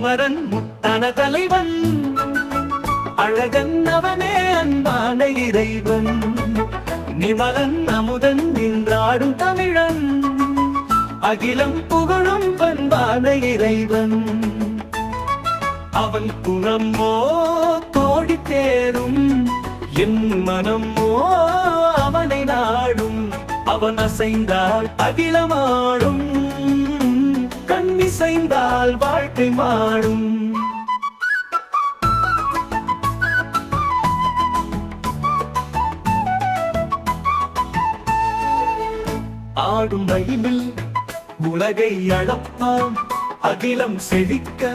குமரன் முத்தான தலைவன், அழகன் அவனே அன்பான இறைவன். நிமலன் அமுதன் நின்றாடும் தமிழன், அகிலம் புகழும் பண்பான இறைவன். அவன் குணமோ கோடி தேரும், என் மனமோ அவனை நாடும். அவன் அசைந்தால் அகிலமாடும், கண்ணிசைந்தால் வாழ்க்கை மாடும். ஆடும் மயிலில் உலகை அளப்பான், அகிலம் செழிக்க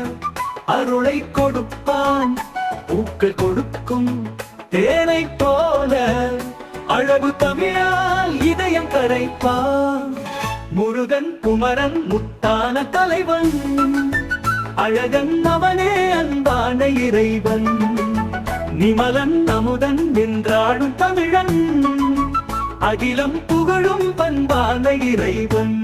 அருளை கொடுப்பான். பூக்கள் கொடுக்கும் தேனை போல அழகு தமிழால் இதயம் கரைப்பான். முருகன் குமரன் முத்தான தலைவன், அழகன் அவனே அன்பான இறைவன். நிமலன் அமுதன் நின்றாடும் தமிழன், அகிலம் புகழும் பண்பான இறைவன்.